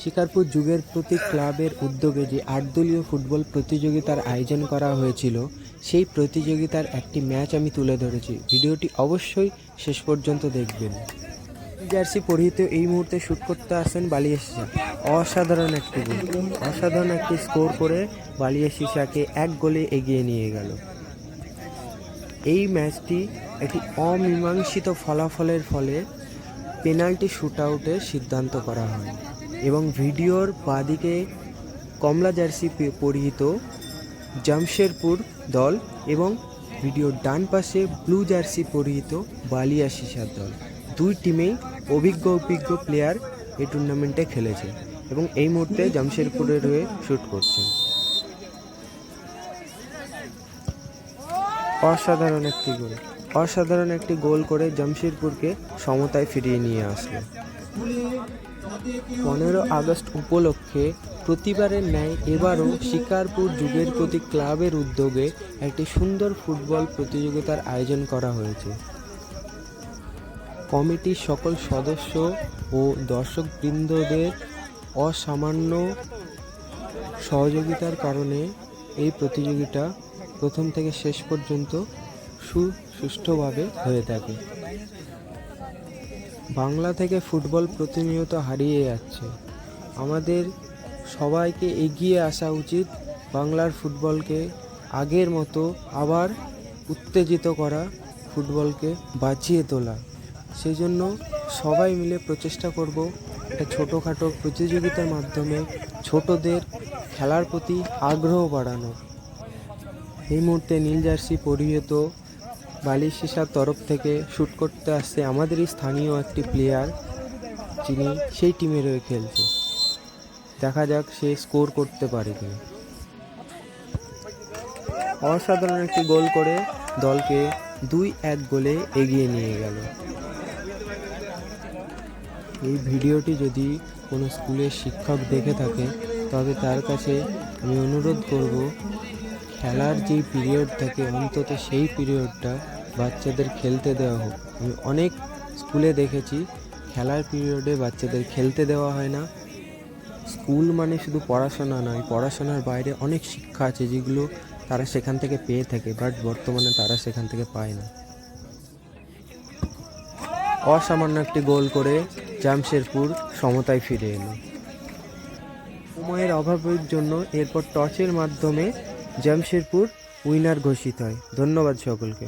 শিকারপুর যুগের প্রতীক ক্লাবের উদ্যোগে যে ৮ দলীয় ফুটবল প্রতিযোগিতার আয়োজন করা হয়েছিল, সেই প্রতিযোগিতার একটি ম্যাচ আমি তুলে ধরেছি। ভিডিওটি অবশ্যই শেষ পর্যন্ত দেখবেন। জার্সি পরিহিত এই মুহূর্তে শ্যুট করতে আসেন বালিয়াশিসা। অসাধারণ একটি গোল, অসাধারণ একটি স্কোর করে বালিয়াশিসাকে ১ গোলে এগিয়ে নিয়ে গেল। এই ম্যাচটি একটি অমীমাংসিত ফলাফলের ফলে পেনাল্টি শ্যুট আউটের সিদ্ধান্ত করা হয় এবং ভিডিওর বাঁদিকে কমলা জার্সি পরিহিত জামশেরপুর দল এবং ভিডিওর ডান পাশে ব্লু জার্সি পরিহিত বালিয়াশিসার দল, দুই টিমেই অভিজ্ঞ প্লেয়ার এই টুর্নামেন্টে খেলেছে এবং এই মুহূর্তে জামশেরপুরের হয়ে শ্যুট করছেন। অসাধারণ একটি গোল করে জামশেদপুরকে সমতায় ফিরিয়ে নিয়ে আসলো। 15 আগস্ট উপলক্ষে প্রতিবারের ন্যায় এবারও শিকারপুর যুগের প্রতীক ক্লাবের উদ্যোগে একটি সুন্দর ফুটবল প্রতিযোগিতার আয়োজন করা হয়েছে। কমিটির সকল সদস্য ও দর্শকবৃন্দদের অসামান্য সহযোগিতার কারণে এই প্রতিযোগিতা প্রথম থেকে শেষ পর্যন্ত সুষ্ঠুভাবে হয়ে থাকে। বাংলা থেকে ফুটবল প্রতিনিয়ত হারিয়ে যাচ্ছে। আমাদের সবাইকে এগিয়ে আসা উচিত, বাংলার ফুটবলকে আগের মতো আবার উত্তেজিত করা, ফুটবলকে বাঁচিয়ে তোলা। সেই জন্য সবাই মিলে প্রচেষ্টা করব একটা ছোটোখাটো প্রতিযোগিতার মাধ্যমে ছোটদের খেলার প্রতি আগ্রহ বাড়ানো। এই মুহূর্তে নীল জার্সি পরিহিত বালিয়াশিসার তরফ থেকে শ্যুট করতে আসছে আমাদেরই স্থানীয় একটি প্লেয়ার, যিনি সেই টিমের হয়ে খেলছে। দেখা যাক সে স্কোর করতে পারে কিনা। অসাধারণ একটি গোল করে দলকে 2-1 গোলে এগিয়ে নিয়ে গেল। এই ভিডিওটি যদি কোনো স্কুলের শিক্ষক দেখে থাকে, তবে তার কাছে আমি অনুরোধ করব, খেলার যেই পিরিয়ড থাকে অন্তত সেই পিরিয়ডটা বাচ্চাদের খেলতে দেওয়া হোক। আমি অনেক স্কুলে দেখেছি খেলার পিরিয়ডে বাচ্চাদের খেলতে দেওয়া হয় না। স্কুল মানে শুধু পড়াশোনা নয়, পড়াশোনার বাইরে অনেক শিক্ষা আছে যেগুলো তারা সেখান থেকে পেয়ে থাকে, বাট বর্তমানে তারা সেখান থেকে পায় না। অসামান্য একটি গোল করে জামশেদপুর সমতায় ফিরে এলো। সময়ের অভাবের জন্য এরপর টসের মাধ্যমে জামশেদপুর উইনার ঘোষিত হয়। ধন্যবাদ সকলকে।